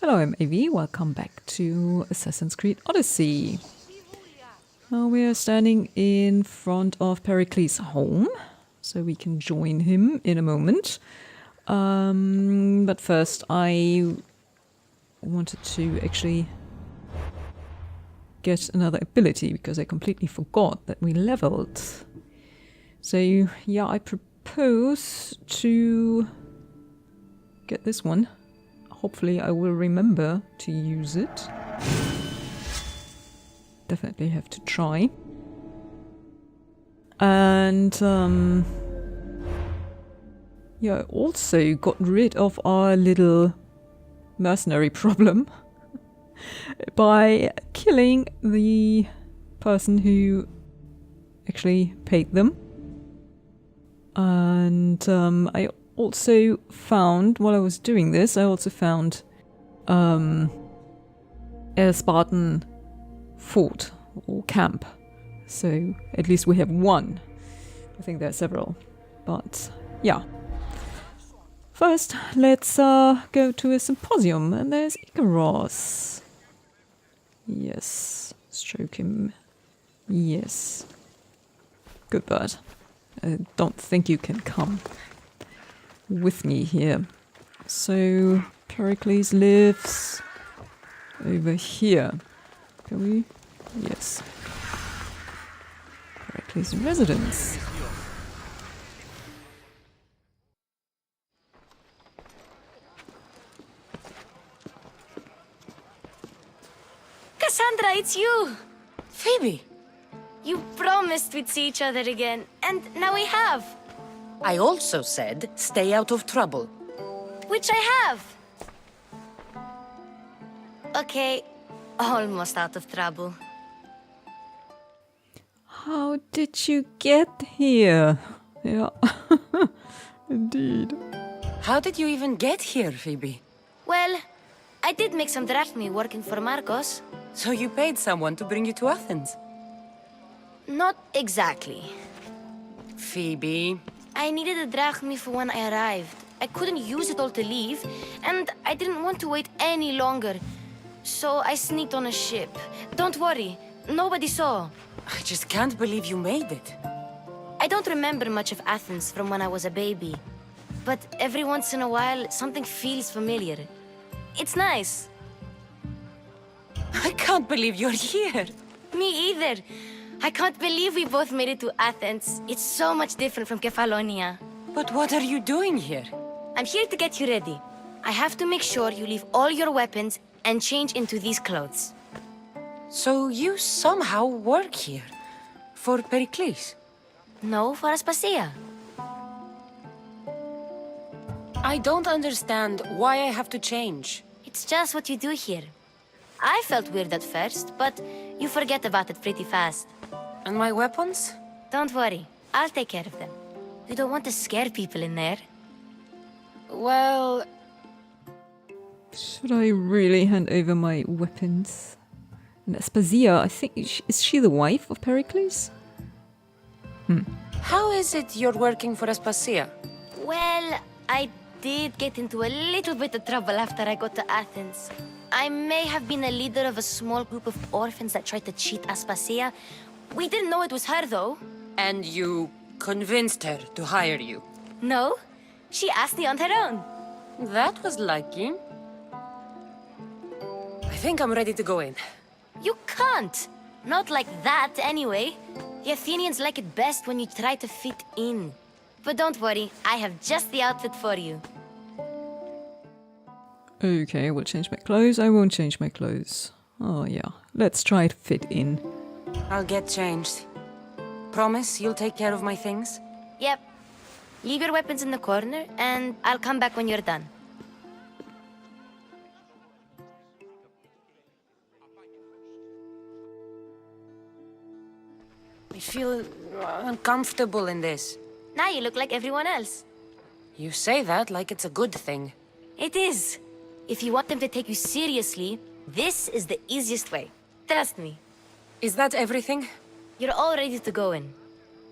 Hello, I'm AV. Welcome back to Assassin's Creed Odyssey. Now we are standing in front of Pericles' home, so we can join him in a moment. But first I wanted to actually get another ability because I completely forgot that we leveled. So yeah, I propose to get this one. Hopefully I will remember to use it. Definitely have to try. And yeah, I also got rid of our little mercenary problem by killing the person who actually paid them. And I also found, while I was doing this, I also found a Spartan fort or camp. So at least we have one. I think there are several. But yeah. First, let's go to a symposium. And there's Icaros. Yes. Stroke him. Yes. Good bird. I don't think you can come with me here. So Pericles lives over here. Can we? Yes. Pericles' residence. Kassandra, it's you! Phoebe! You promised we'd see each other again, and now we have! I also said stay out of trouble. Which I have! Okay, almost out of trouble. How did you get here? Yeah, indeed. How did you even get here, Phoebe? Well, I did make some drachmi working for Marcos. So you paid someone to bring you to Athens? Not exactly. Phoebe... I needed a drachmi for when I arrived. I couldn't use it all to leave, and I didn't want to wait any longer. So I sneaked on a ship. Don't worry, nobody saw. I just can't believe you made it. I don't remember much of Athens from when I was a baby. But every once in a while, something feels familiar. It's nice. I can't believe you're here. Me either. I can't believe we both made it to Athens. It's so much different from Kefalonia. But what are you doing here? I'm here to get you ready. I have to make sure you leave all your weapons and change into these clothes. So you somehow work here? For Pericles? No, for Aspasia. I don't understand why I have to change. It's just what you do here. I felt weird at first, but you forget about it pretty fast. And my weapons? Don't worry, I'll take care of them. You don't want to scare people in there. Well... Should I really hand over my weapons? And Aspasia, I think, is she the wife of Pericles? How is it you're working for Aspasia? Well, I did get into a little bit of trouble after I got to Athens. I may have been a leader of a small group of orphans that tried to cheat Aspasia. We didn't know it was her, though. And you convinced her to hire you? No, she asked me on her own. That was lucky. I think I'm ready to go in. You can't. Not like that, anyway. The Athenians like it best when you try to fit in. But don't worry, I have just the outfit for you. Okay, I will change my clothes. I won't change my clothes. Oh yeah, let's try to fit in. I'll get changed. Promise you'll take care of my things? Yep. Leave your weapons in the corner, and I'll come back when you're done. I feel uncomfortable in this. Now you look like everyone else. You say that like it's a good thing. It is. If you want them to take you seriously, this is the easiest way. Trust me. Is that everything? You're all ready to go in.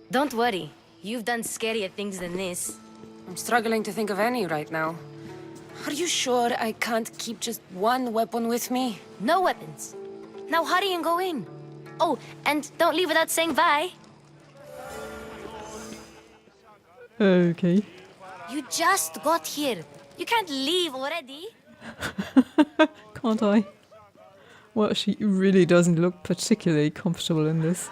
Don't worry. You've done scarier things than this. I'm struggling to think of any right now. Are you sure I can't keep just one weapon with me? No weapons. Now hurry and go in. Oh, and don't leave without saying bye. Okay. You just got here. You can't leave already. Can't I? Well, she really doesn't look particularly comfortable in this.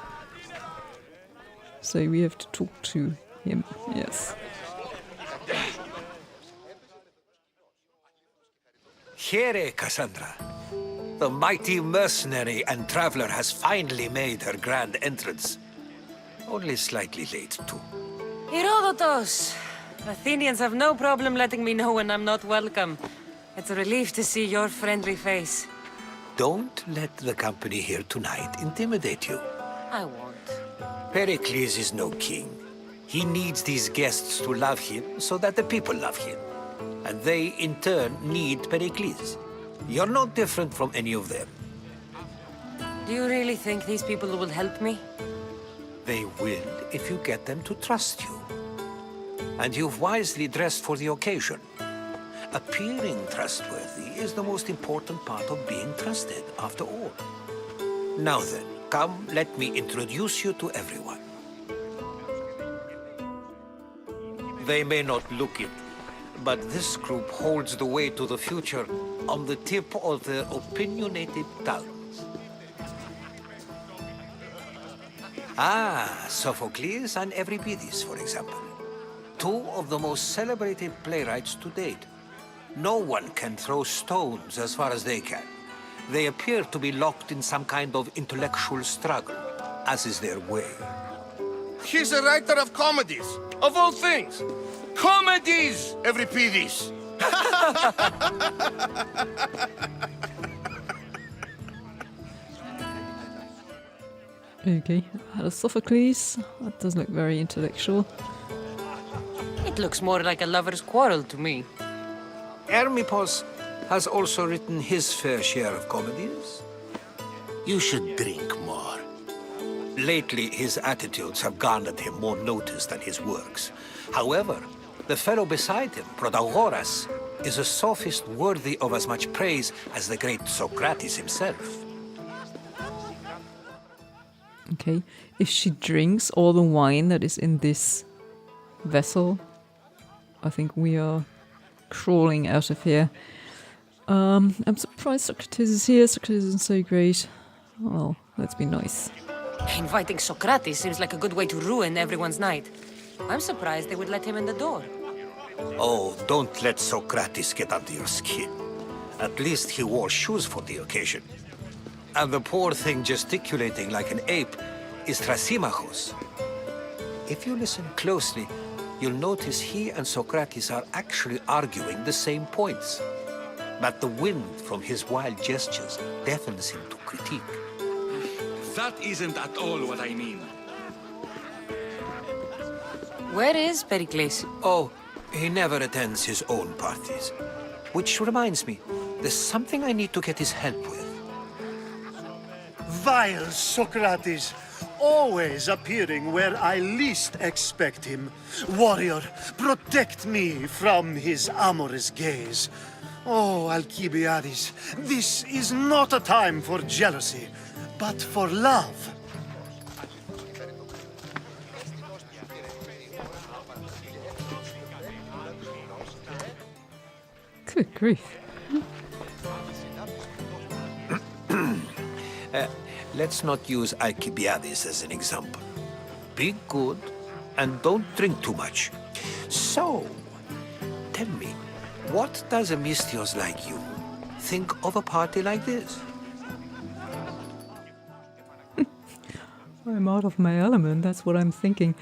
So we have to talk to him, yes. Here, Kassandra. The mighty mercenary and traveler has finally made her grand entrance. Only slightly late, too. Herodotus! Athenians have no problem letting me know when I'm not welcome. It's a relief to see your friendly face. Don't let the company here tonight intimidate you. I won't. Pericles is no king. He needs these guests to love him so that the people love him. And they, in turn, need Pericles. You're no different from any of them. Do you really think these people will help me? They will if you get them to trust you. And you've wisely dressed for the occasion. Appearing trustworthy is the most important part of being trusted, after all. Now then, come, let me introduce you to everyone. They may not look it, but this group holds the way to the future on the tip of their opinionated tongues. Ah, Sophocles and Euripides, for example. Two of the most celebrated playwrights to date. No one can throw stones as far as they can. They appear to be locked in some kind of intellectual struggle, as is their way. He's a writer of comedies, of all things. Comedies, Euripides! Okay, Sophocles. That does look very intellectual. It looks more like a lover's quarrel to me. Hermippos has also written his fair share of comedies. You should drink more. Lately, his attitudes have garnered him more notice than his works. However, the fellow beside him, Protagoras, is a sophist worthy of as much praise as the great Socrates himself. Okay, if she drinks all the wine that is in this vessel, I think we are crawling out of here. I'm surprised Socrates is here. Socrates isn't so great. Well, let's be nice. Inviting Socrates seems like a good way to ruin everyone's night. I'm surprised they would let him in the door. Oh, don't let Socrates get under your skin. At least he wore shoes for the occasion. And the poor thing gesticulating like an ape is Thrasymachos. If you listen closely, you'll notice he and Socrates are actually arguing the same points. But the wind from his wild gestures deafens him to critique. That isn't at all what I mean. Where is Pericles? Oh, he never attends his own parties. Which reminds me, there's something I need to get his help with. Vile Socrates, always appearing where I least expect him. Warrior, protect me from his amorous gaze. Oh, Alcibiades, this is not a time for jealousy, but for love. Good grief. Let's not use Alcibiades as an example. Be good and don't drink too much. So, tell me, what does a Mystios like you think of a party like this? I'm out of my element, that's what I'm thinking.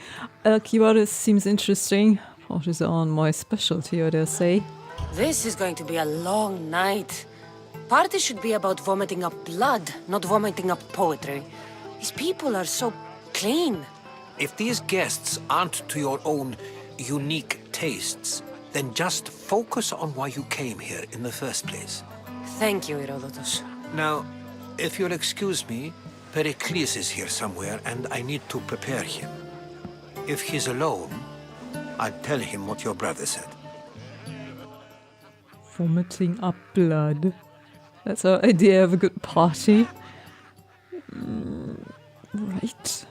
Alcibiades seems interesting. Parties aren't my specialty, I dare say. This is going to be a long night. Parties should be about vomiting up blood, not vomiting up poetry. These people are so clean. If these guests aren't to your own unique tastes, then just focus on why you came here in the first place. Thank you, Herodotus. Now, if you'll excuse me, Pericles is here somewhere and I need to prepare him. If he's alone, I'll tell him what your brother said. Vomiting up blood. That's our idea of a good party. Right.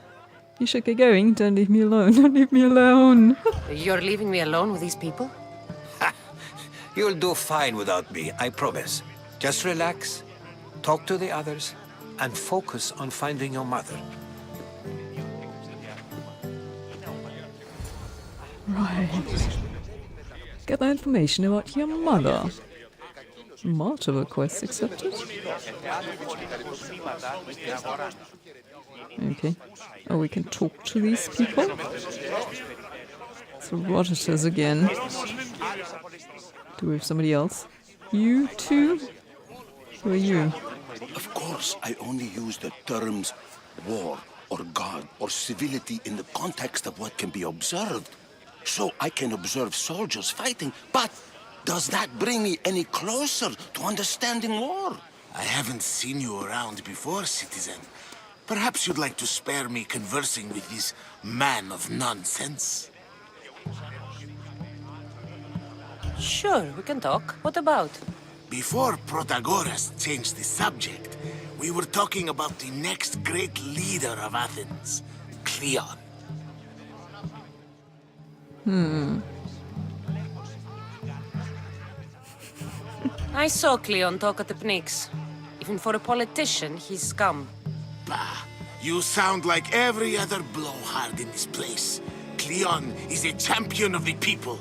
You should get going. Don't leave me alone. Don't leave me alone. You're leaving me alone with these people? You'll do fine without me, I promise. Just relax, talk to the others, and focus on finding your mother. Right. Get that information about your mother. Multiple quests accepted. Okay. Oh, we can talk to these people. It's the Rotters again. Do we have somebody else? You two? Who are you? Of course, I only use the terms war or God or civility in the context of what can be observed. So I can observe soldiers fighting, but does that bring me any closer to understanding war? I haven't seen you around before, citizen. Perhaps you'd like to spare me conversing with this man of nonsense? Sure, we can talk. What about? Before Protagoras changed the subject, we were talking about the next great leader of Athens, Cleon. I saw Cleon talk at the Pnyx. Even for a politician, he's scum. Bah, you sound like every other blowhard in this place. Cleon is a champion of the people,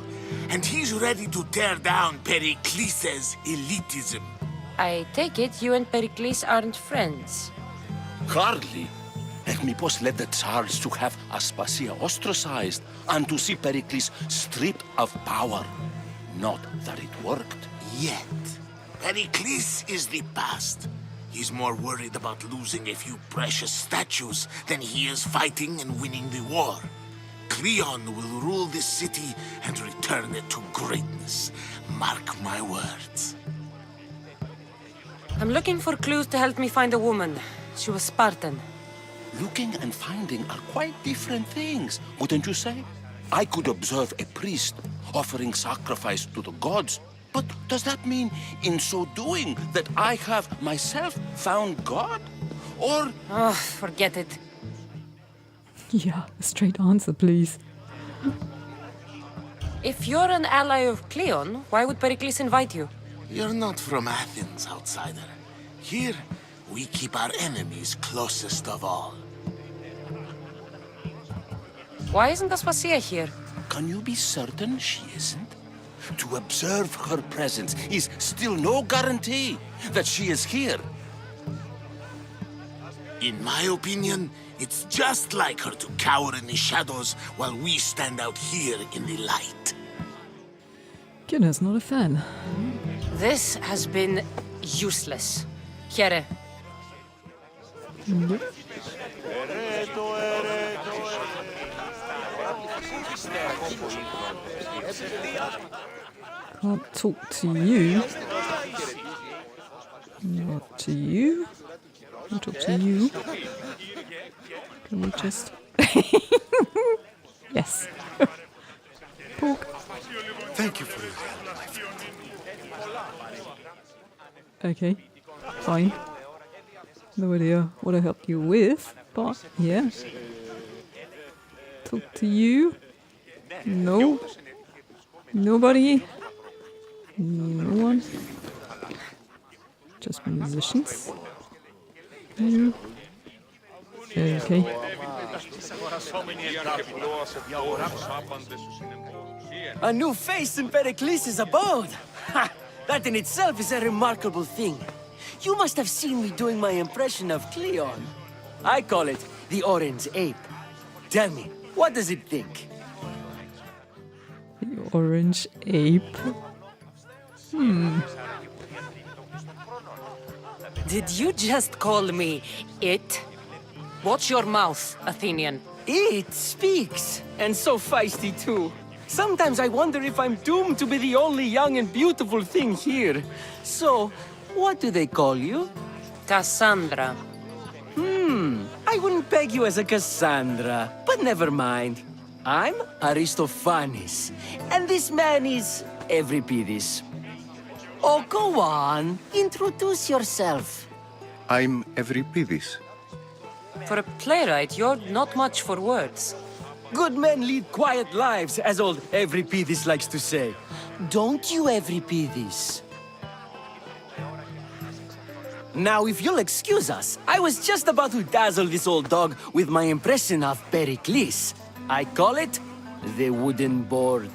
and he's ready to tear down Pericles' elitism. I take it you and Pericles aren't friends. Hardly. Ethnippos led the Tsars to have Aspasia ostracized and to see Pericles stripped of power. Not that it worked. Yet, Pericles is the past. He's more worried about losing a few precious statues than he is fighting and winning the war. Cleon will rule this city and return it to greatness. Mark my words. I'm looking for clues to help me find a woman. She was Spartan. Looking and finding are quite different things, wouldn't you say? I could observe a priest offering sacrifice to the gods, but does that mean, in so doing, that I have myself found God? Or... Oh, forget it. Yeah, a straight answer, please. If you're an ally of Cleon, why would Pericles invite you? You're not from Athens, outsider. Here, we keep our enemies closest of all. Why isn't Aspasia here? Can you be certain she isn't? To observe her presence is still no guarantee that she is here. In my opinion, it's just like her to cower in the shadows while we stand out here in the light. Goodness, not a fan. This has been useless. Here. Nope. Can't talk to you. Not to you. I'll talk to you. Can we just... Yes. Pork. Thank you for your help, my friend. Okay. Fine. No idea what I helped you with, but yeah. Talk to you. No. Nobody. No one. Just musicians. You. Okay. A new face in Pericles' abode! Ha! That in itself is a remarkable thing. You must have seen me doing my impression of Cleon. I call it the Orange Ape. Tell me, what does it think? The orange ape. Did you just call me it? Watch your mouth, Athenian. It speaks, and so feisty too. Sometimes I wonder if I'm doomed to be the only young and beautiful thing here. So, what do they call you? Kassandra. I wouldn't peg you as a Kassandra, but never mind. I'm Aristophanes, and this man is Euripides. Oh, go on. Introduce yourself. I'm Evripidis. For a playwright, you're not much for words. Good men lead quiet lives, as old Evripidis likes to say. Don't you, Evripidis? Now, if you'll excuse us, I was just about to dazzle this old dog with my impression of Pericles. I call it the wooden board.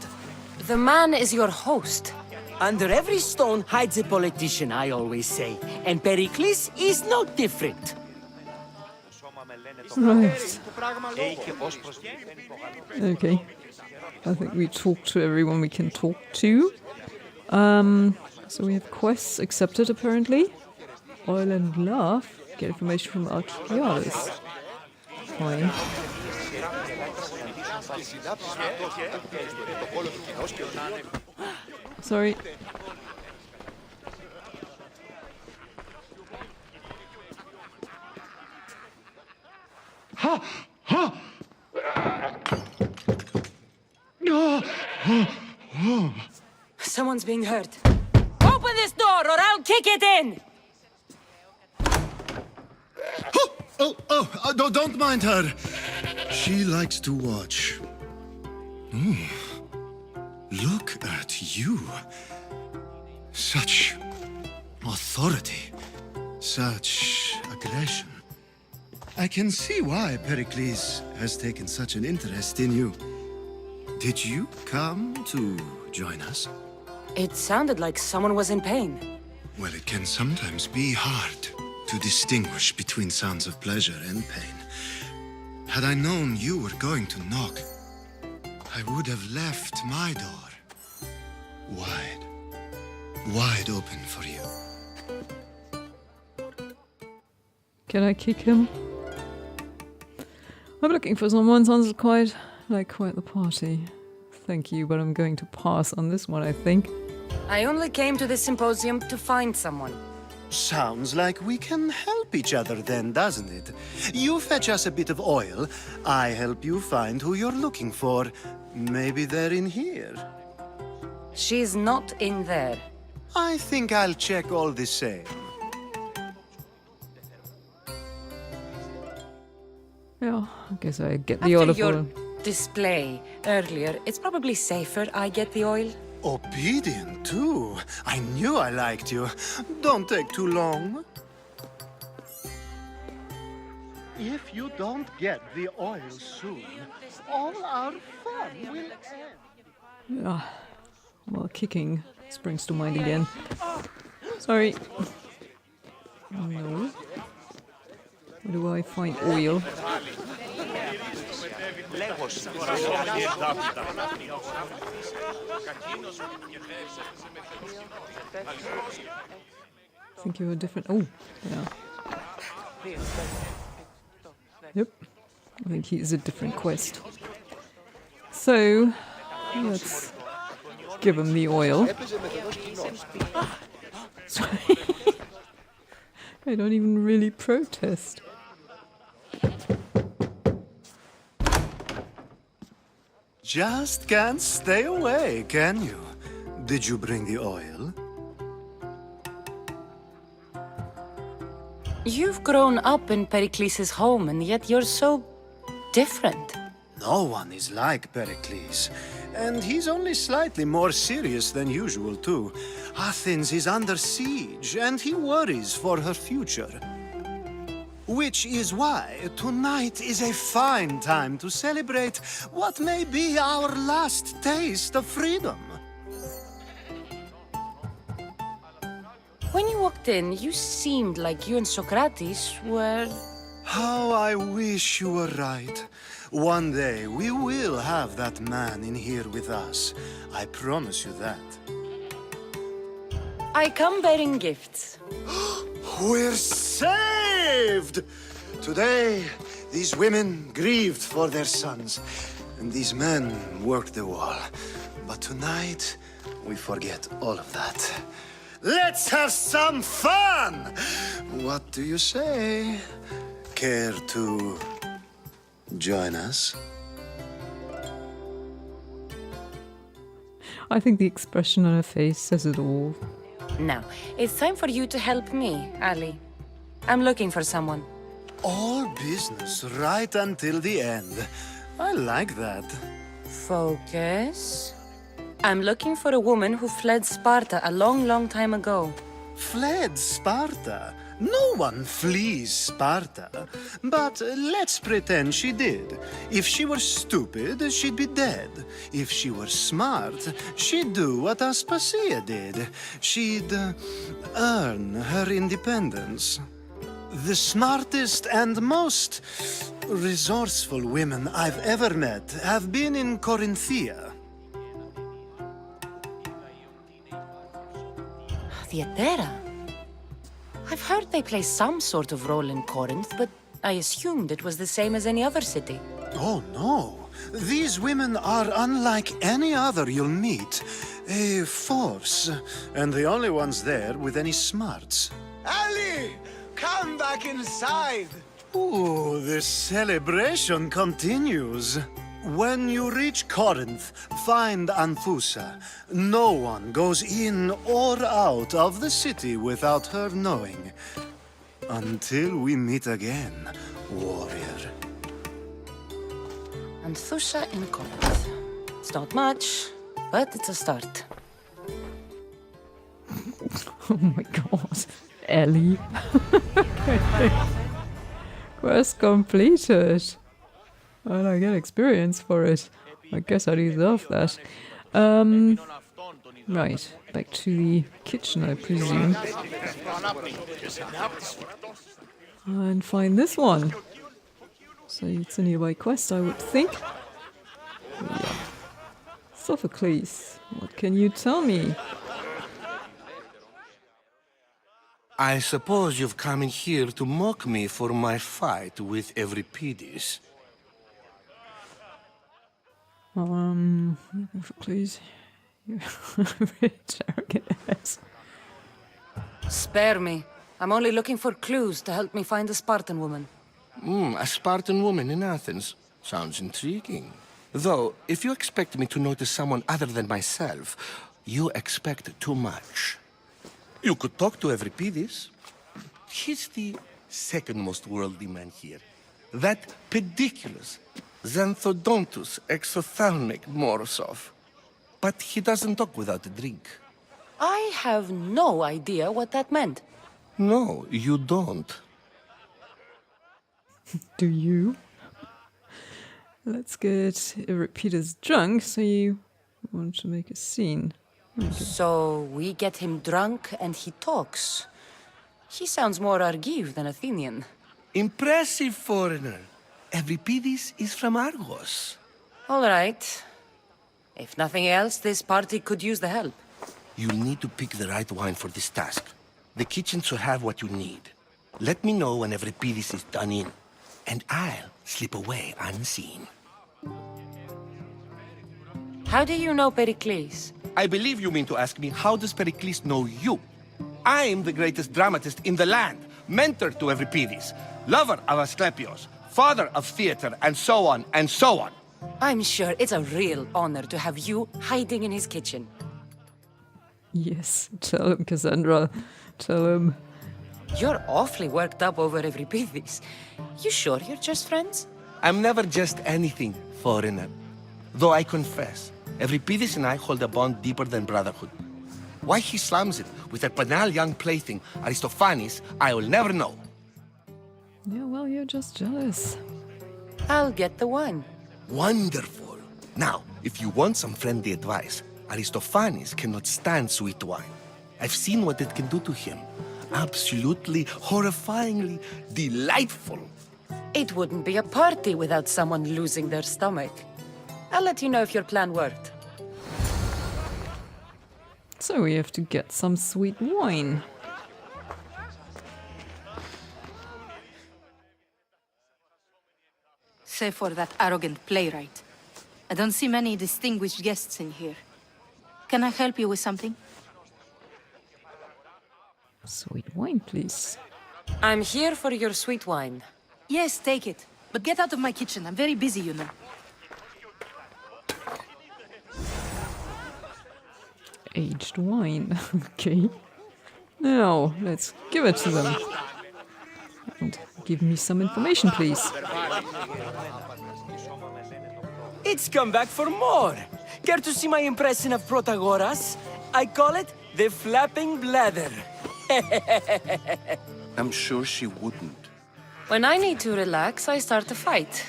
The man is your host. Under every stone hides a politician, I always say. And Pericles is no different. Right. Okay. I think we talked to everyone we can talk to. So we have quests accepted apparently. Oil and love. Get information from Archaeologist. Fine. Sorry. Someone's being hurt. Open this door or I'll kick it in! Don't mind her. She likes to watch. Look at you. Such authority. Such aggression. I can see why Pericles has taken such an interest in you. Did you come to join us? It sounded like someone was in pain. Well, it can sometimes be hard to distinguish between sounds of pleasure and pain. Had I known you were going to knock, I would have left my door wide open for you. Can I kick him? I'm looking for someone. Sounds quite the party. Thank you, but I'm going to pass on this one, I think. I only came to this symposium to find someone. Sounds like we can help each other then, doesn't it? You fetch us a bit of oil, I help you find who you're looking for. Maybe they're in here. She's not in there. I think I'll check all the same. Yeah, I guess I get the After olive your oil. display earlier, it's probably safer I get the oil. Obedient, too. I knew I liked you. Don't take too long. If you don't get the oil soon, all our fun will end. Yeah. Well, kicking springs to mind again. Sorry. No. Where do I find oil? I think you're a different... Oh, yeah. Yep. I think he's a different quest. So, let's give him the oil. Sorry. I don't even really protest. Just can't stay away, can you? Did you bring the oil? You've grown up in Pericles' home, and yet you're so different. No one is like Pericles. And he's only slightly more serious than usual, too. Athens is under siege, and he worries for her future. Which is why tonight is a fine time to celebrate what may be our last taste of freedom. When you walked in, you seemed like you and Socrates were... How I wish you were right. One day we will have that man in here with us. I promise you that. I come bearing gifts. We're saved! Today, these women grieved for their sons, and these men worked the wall. But tonight, we forget all of that. Let's have some fun! What do you say? Care to join us? I think the expression on her face says it all. Now, it's time for you to help me, Ali. I'm looking for someone. All business right until the end. I like that. Focus. I'm looking for a woman who fled Sparta a long, long time ago. Fled Sparta? No one flees Sparta. But let's pretend she did. If she were stupid, she'd be dead. If she were smart, she'd do what Aspasia did. She'd earn her independence. The smartest and most resourceful women I've ever met have been in Corinthia. Theatera? I've heard they play some sort of role in Corinth, but I assumed it was the same as any other city. Oh, no. These women are unlike any other you'll meet. A force, and the only ones there with any smarts. Ali! Come back inside! Ooh, the celebration continues. When you reach Corinth, find Anthusa. No one goes in or out of the city without her knowing. Until we meet again, warrior. Anthusa in Corinth. It's not much, but it's a start. Oh my god. Ellie. Quest completed. And I get experience for it. I guess I deserve that. Right, back to the kitchen, I presume. And find this one. So it's a nearby quest, I would think. Yeah. Sophocles, what can you tell me? I suppose you've come in here to mock me for my fight with Euripides. Sophocles, you're rich, arrogant ass. Spare me. I'm only looking for clues to help me find a Spartan woman. A Spartan woman in Athens. Sounds intriguing. Though, if you expect me to notice someone other than myself, you expect too much. You could talk to Euripides. He's the second most worldly man here. That pediculous Xanthodontus exophthalmic Morosov. But he doesn't talk without a drink. I have no idea what that meant. No, you don't. Do you? Let's get Euripides drunk, so you want to make a scene. Okay. So we get him drunk and he talks. He sounds more Argive than Athenian. Impressive, foreigner. Euripides is from Argos. All right. If nothing else, this party could use the help. You'll need to pick the right wine for this task. The kitchen should have what you need. Let me know when Euripides is done in, and I'll slip away unseen. How do you know Pericles? I believe you mean to ask me, how does Pericles know you? I'm the greatest dramatist in the land, mentor to Euripides, lover of Asclepios, father of theater, and so on, and so on. I'm sure it's a real honor to have you hiding in his kitchen. Yes, tell him, Kassandra. Tell him. You're awfully worked up over Euripides. You sure you're just friends? I'm never just anything, foreigner. Though I confess, Euripides and I hold a bond deeper than brotherhood. Why he slams it with a banal young plaything, Aristophanes, I will never know. Yeah, well, you're just jealous. I'll get the wine. Wonderful. Now, if you want some friendly advice, Aristophanes cannot stand sweet wine. I've seen what it can do to him. Absolutely, horrifyingly delightful. It wouldn't be a party without someone losing their stomach. I'll let you know if your plan worked. So we have to get some sweet wine. Save for that arrogant playwright. I don't see many distinguished guests in here. Can I help you with something? Sweet wine, please. I'm here for your sweet wine. Yes, take it. But get out of my kitchen. I'm very busy, you know. Aged wine. Okay. Now, let's give it to them. And give me some information, please. It's come back for more. Care to see my impression of Protagoras? I call it the flapping bladder. I'm sure she wouldn't. When I need to relax, I start a fight.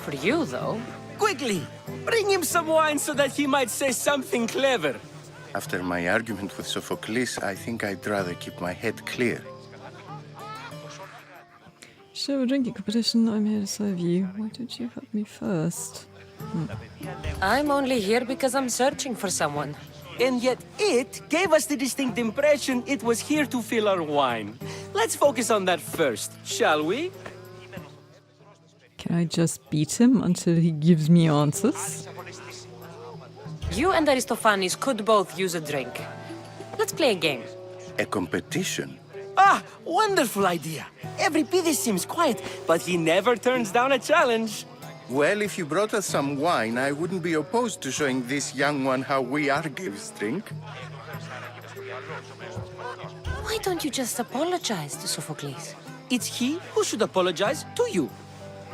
For you, though. Quickly, bring him some wine so that he might say something clever. After my argument with Sophocles, I think I'd rather keep my head clear. Show a drinking competition. I'm here to serve you. Why don't you help me first? I'm only here because I'm searching for someone. And yet it gave us the distinct impression it was here to fill our wine. Let's focus on that first, shall we? Can I just beat him until he gives me answers? You and Aristophanes could both use a drink. Let's play a game. A competition? Ah, wonderful idea. Euripides seems quiet, but he never turns down a challenge. Well, if you brought us some wine, I wouldn't be opposed to showing this young one how we Argives drink. Why don't you just apologize to Sophocles? It's he who should apologize to you.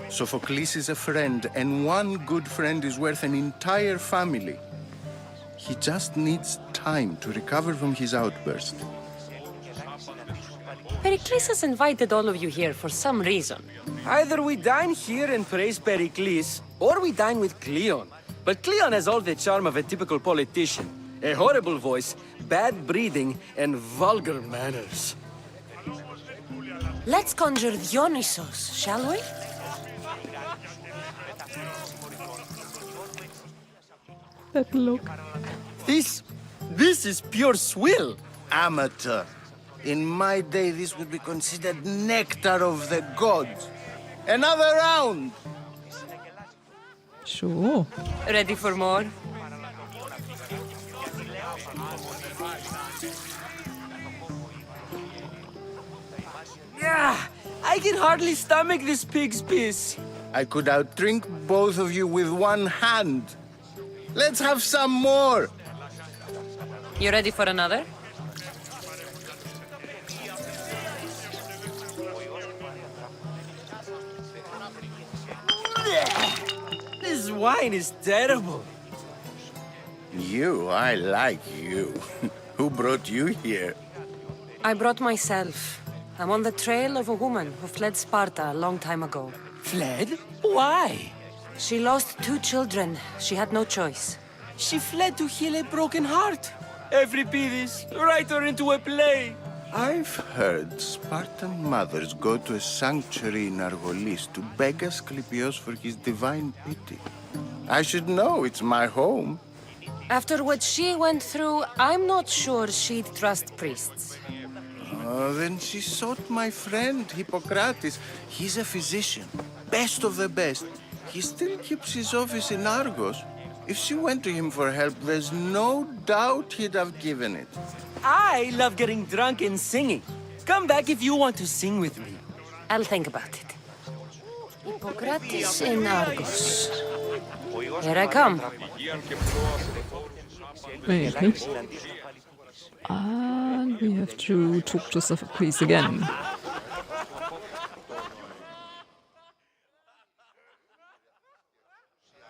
Sophocles is a friend, and one good friend is worth an entire family. He just needs time to recover from his outburst. Pericles has invited all of you here for some reason. Either we dine here and praise Pericles, or we dine with Cleon. But Cleon has all the charm of a typical politician. A horrible voice, bad breeding, and vulgar manners. Let's conjure Dionysos, shall we? That look. This is pure swill. Amateur. In my day, this would be considered nectar of the gods. Another round! Sure. Ready for more? Yeah, I can hardly stomach this pig's piss. I could outdrink both of you with one hand. Let's have some more! You ready for another? This wine is terrible. I like you. Who brought you here? I brought myself. I'm on the trail of a woman who fled Sparta a long time ago. Fled? Why? She lost 2 children. She had no choice. She fled to heal a broken heart. Euripides, write her into a play. I've heard Spartan mothers go to a sanctuary in Argolis to beg Asclepios for his divine pity. I should know, it's my home. After what she went through, I'm not sure she'd trust priests. Oh, then she sought my friend, Hippocrates. He's a physician, best of the best. He still keeps his office in Argos. If she went to him for help, there's no doubt he'd have given it. I love getting drunk and singing. Come back if you want to sing with me. I'll think about it. Hippocrates in Argos. Here I come. Maybe. And we have to talk to Sophocles again.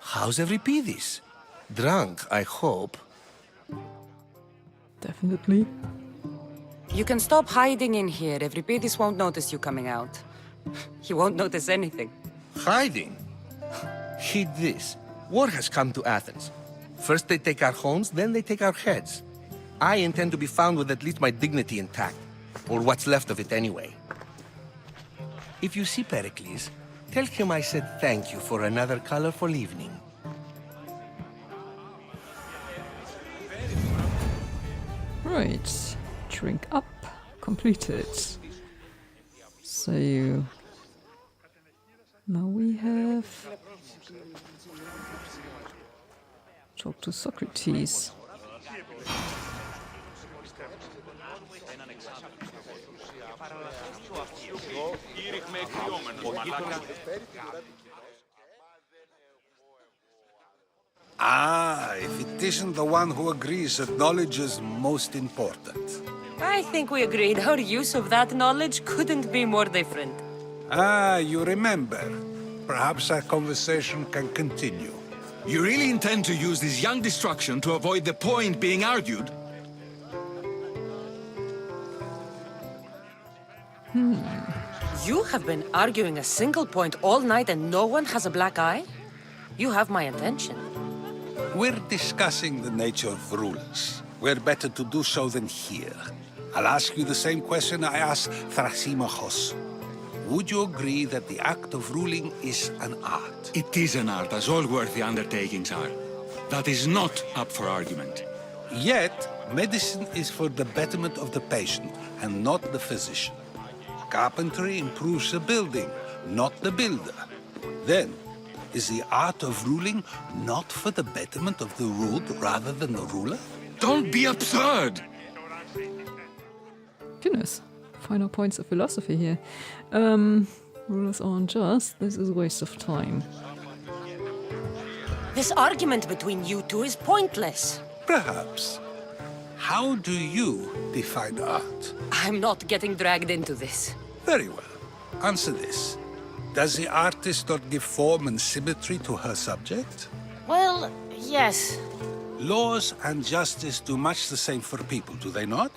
How's Euripides? Drunk, I hope. Definitely. You can stop hiding in here. Euripides won't notice you coming out. He won't notice anything. Hiding? Heed this. War has come to Athens. First they take our homes, then they take our heads. I intend to be found with at least my dignity intact. Or what's left of it anyway. If you see Pericles, tell him I said thank you for another colorful evening. Right. Drink up. Completed. So now we have talk to Socrates. Ah, if it isn't the one who agrees that knowledge is most important. I think we agreed our use of that knowledge couldn't be more different. Ah, you remember. Perhaps our conversation can continue. You really intend to use this young destruction to avoid the point being argued? You have been arguing a single point all night and no one has a black eye? You have my attention. We're discussing the nature of rules. Where better to do so than here? I'll ask you the same question I asked Thrasymachos. Would you agree that the act of ruling is an art? It is an art, as all worthy undertakings are. That is not up for argument. Yet, medicine is for the betterment of the patient and not the physician. Carpentry improves the building, not the builder. Then, is the art of ruling not for the betterment of the ruled rather than the ruler? Don't be absurd! Goodness. Final points of philosophy here. Rulers aren't just. This is a waste of time. This argument between you two is pointless. Perhaps. How do you define art? I'm not getting dragged into this. Very well. Answer this. Does the artist not give form and symmetry to her subject? Well, yes. Laws and justice do much the same for people, do they not?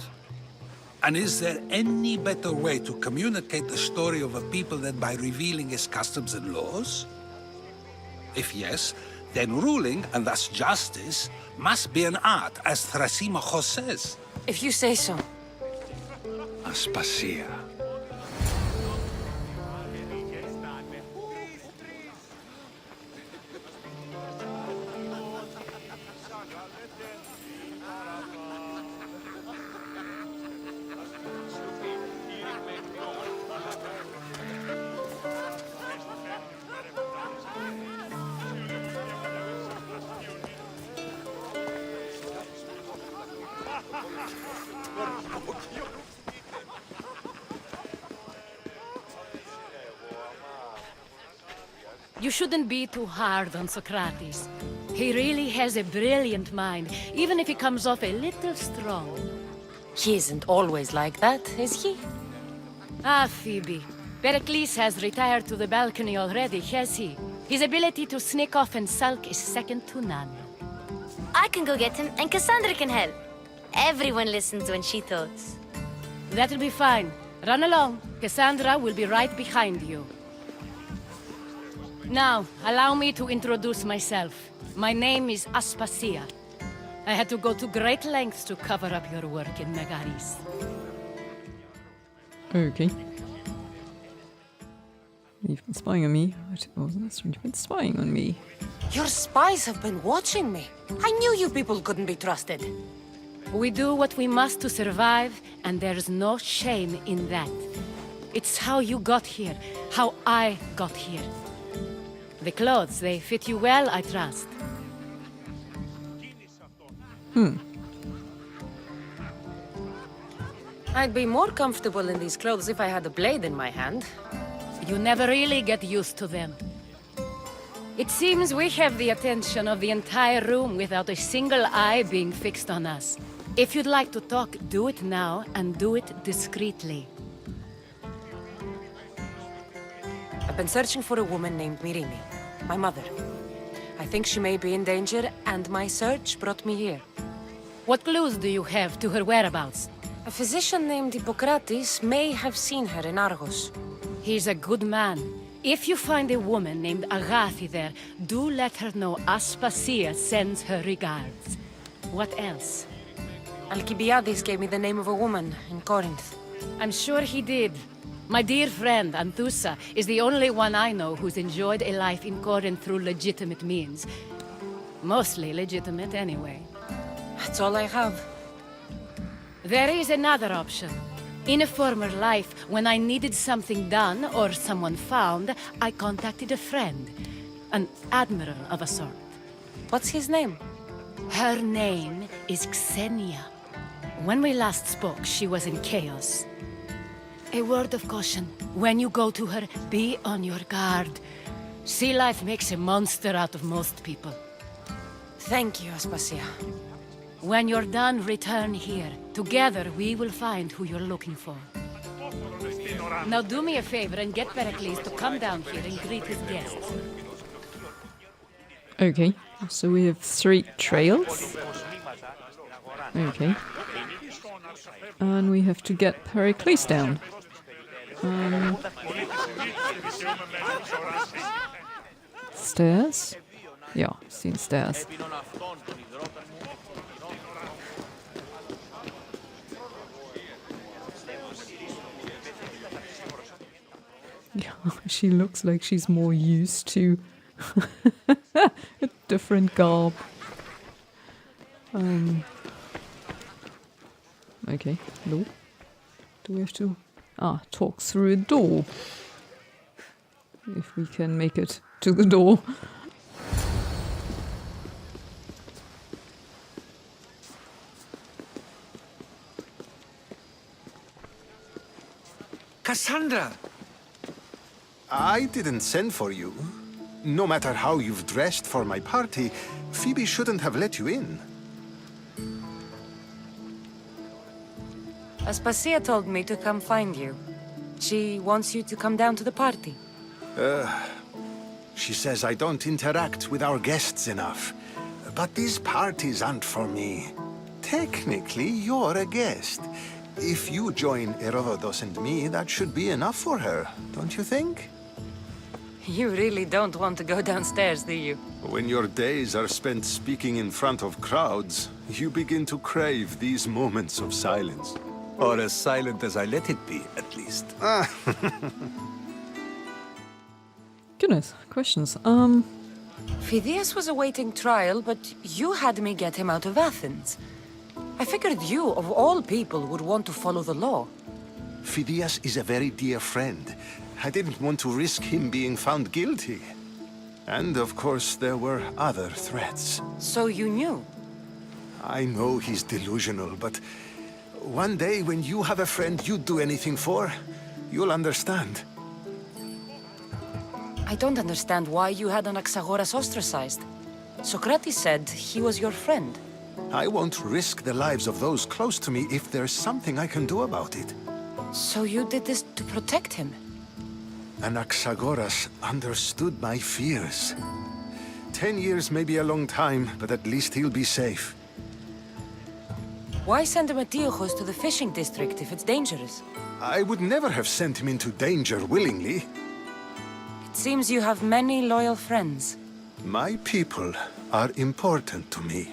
And is there any better way to communicate the story of a people than by revealing its customs and laws? If yes, then ruling, and thus justice, must be an art, as Thrasymachos says. If you say so. Aspasia. You shouldn't be too hard on Socrates. He really has a brilliant mind, even if he comes off a little strong. He isn't always like that, is he? Ah, Phoebe. Pericles has retired to the balcony already, has he? His ability to sneak off and sulk is second to none. I can go get him, and Kassandra can help. Everyone listens when she talks. That'll be fine. Run along. Kassandra will be right behind you. Now, allow me to introduce myself. My name is Aspasia. I had to go to great lengths to cover up your work in Megaris. Okay. You've been spying on me. Oh, that's right. You've been spying on me. Your spies have been watching me. I knew you people couldn't be trusted. We do what we must to survive, and there's no shame in that. It's how you got here, how I got here. The clothes, they fit you well, I trust. I'd be more comfortable in these clothes if I had a blade in my hand. You never really get used to them. It seems we have the attention of the entire room without a single eye being fixed on us. If you'd like to talk, do it now, and do it discreetly. I've been searching for a woman named Myrimi, my mother. I think she may be in danger, and my search brought me here. What clues do you have to her whereabouts? A physician named Hippocrates may have seen her in Argos. He's a good man. If you find a woman named Agathi there, do let her know Aspasia sends her regards. What else? Alcibiades gave me the name of a woman in Corinth. I'm sure he did. My dear friend, Anthusa, is the only one I know who's enjoyed a life in Corinth through legitimate means. Mostly legitimate, anyway. That's all I have. There is another option. In a former life, when I needed something done or someone found, I contacted a friend. An admiral of a sort. What's his name? Her name is Xenia. When we last spoke, she was in chaos. A word of caution. When you go to her, be on your guard. Sea life makes a monster out of most people. Thank you, Aspasia. When you're done, return here. Together, we will find who you're looking for. Now do me a favor and get Pericles to come down here and greet his guests. Okay, so we have 3 trails. Okay. And we have to get Pericles down. Stairs? Yeah, seen stairs. Yeah, she looks like she's more used to a different garb. Okay, no. Do we have to talk through a door? If we can make it to the door. Kassandra! I didn't send for you. No matter how you've dressed for my party, Phoebe shouldn't have let you in. Aspasia told me to come find you. She wants you to come down to the party. She says I don't interact with our guests enough. But these parties aren't for me. Technically, you're a guest. If you join Herodotus and me, that should be enough for her, don't you think? You really don't want to go downstairs, do you? When your days are spent speaking in front of crowds, you begin to crave these moments of silence. Or as silent as I let it be, at least. Goodness, questions. Phidias was awaiting trial, but you had me get him out of Athens. I figured you, of all people, would want to follow the law. Phidias is a very dear friend. I didn't want to risk him being found guilty. And of course, there were other threats. So you knew? I know he's delusional, but one day when you have a friend you'd do anything for, you'll understand. I don't understand why you had Anaxagoras ostracized. Socrates said he was your friend. I won't risk the lives of those close to me if there's something I can do about it. So you did this to protect him? Anaxagoras understood my fears. 10 years may be a long time, but at least he'll be safe. Why send Metiochos to the fishing district if it's dangerous? I would never have sent him into danger willingly. It seems you have many loyal friends. My people are important to me.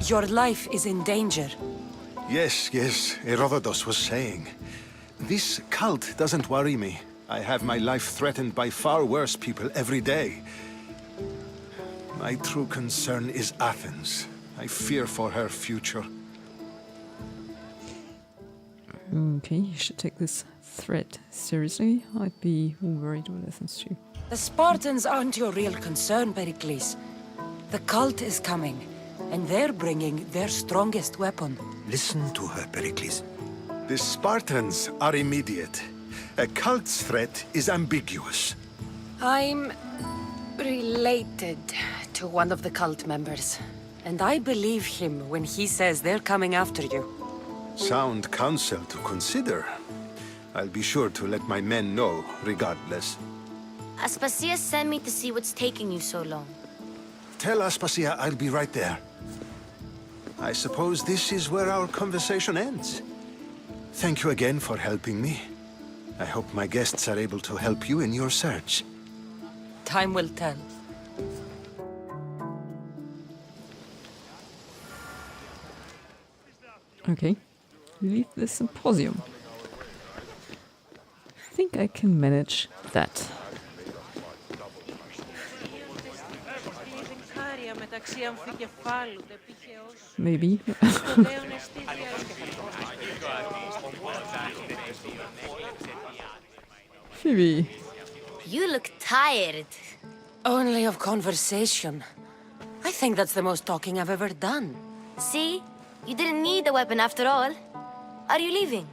Your life is in danger. Yes, Herodotus was saying. This cult doesn't worry me. I have my life threatened by far worse people every day. My true concern is Athens. I fear for her future. Okay, you should take this threat seriously. I'd be worried with Athens too. The Spartans aren't your real concern, Pericles. The cult is coming, and they're bringing their strongest weapon. Listen to her, Pericles. The Spartans are immediate. A cult's threat is ambiguous. I'm related to one of the cult members. And I believe him when he says they're coming after you. Sound counsel to consider. I'll be sure to let my men know, regardless. Aspasia sent me to see what's taking you so long. Tell Aspasia I'll be right there. I suppose this is where our conversation ends. Thank you again for helping me. I hope my guests are able to help you in your search. Time will tell. Okay, leave the symposium. I think I can manage that. Maybe. Phoebe. You look tired. Only of conversation. I think that's the most talking I've ever done. See? You didn't need a weapon after all. Are you leaving?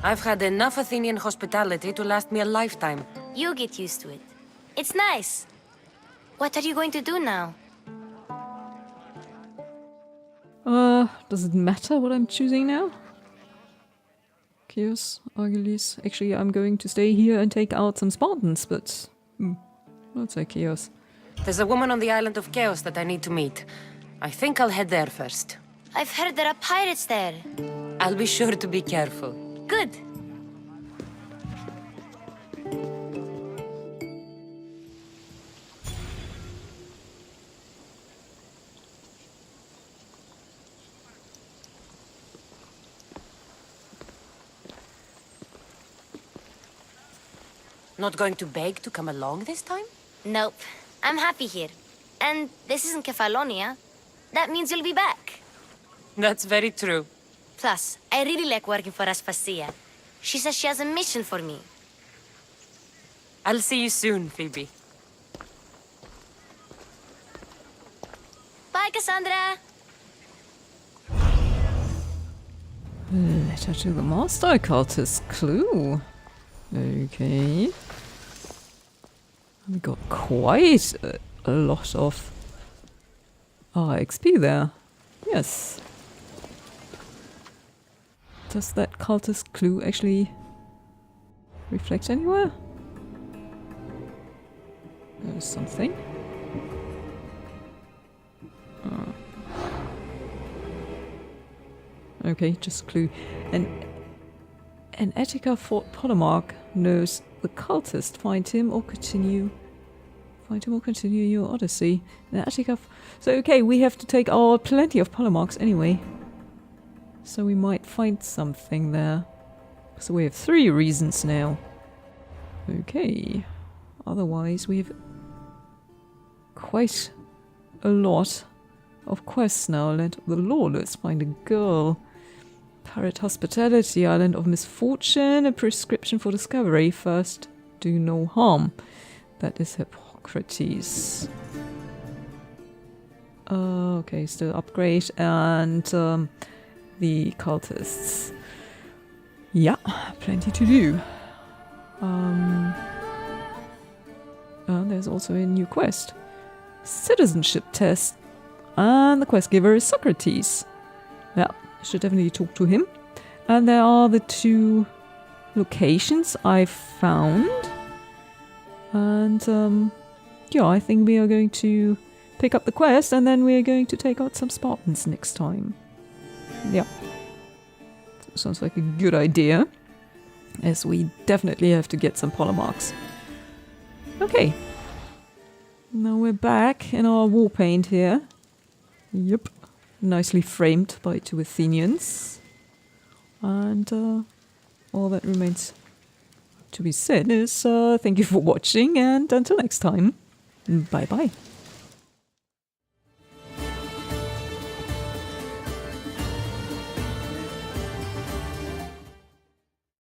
I've had enough Athenian hospitality to last me a lifetime. You'll get used to it. It's nice. What are you going to do now? Does it matter what I'm choosing now? Chaos, Argilis. Actually, I'm going to stay here and take out some Spartans, but... I'll say Chaos. There's a woman on the island of Chaos that I need to meet. I think I'll head there first. I've heard there are pirates there. I'll be sure to be careful. Good. Not going to beg to come along this time? Nope. I'm happy here. And this isn't Kefalonia. That means you'll be back. That's very true. Plus, I really like working for Aspasia. She says she has a mission for me. I'll see you soon, Phoebe. Bye, Kassandra! Letter to the Master Cultist clue. Okay. We got quite a lot of XP there. Yes. Does that cultist clue actually reflect anywhere? There's something. Okay, just clue. An Attica Fort Polemarch knows the cultist. Find him or continue your Odyssey. An Attica. So okay, we have to take our plenty of Polemarchs anyway. So we might find something there. So we have 3 reasons now. Okay. Otherwise, we have quite a lot of quests now. Land of the Lawless. Find a girl. Pirate Hospitality, Island of Misfortune, a prescription for discovery. First, do no harm. That is Hippocrates. Okay, still upgrade. And the cultists. Yeah, plenty to do. There's also a new quest. Citizenship test. And the quest giver is Socrates. Yeah. Should definitely talk to him. And there are the 2 locations I found. And yeah, I think we are going to pick up the quest and then we are going to take out some Spartans next time. Yeah. Sounds like a good idea. As we definitely have to get some Polemarchs. Okay. Now we're back in our war paint here. Yep. Nicely framed by 2 Athenians. And all that remains to be said is thank you for watching and until next time, bye bye.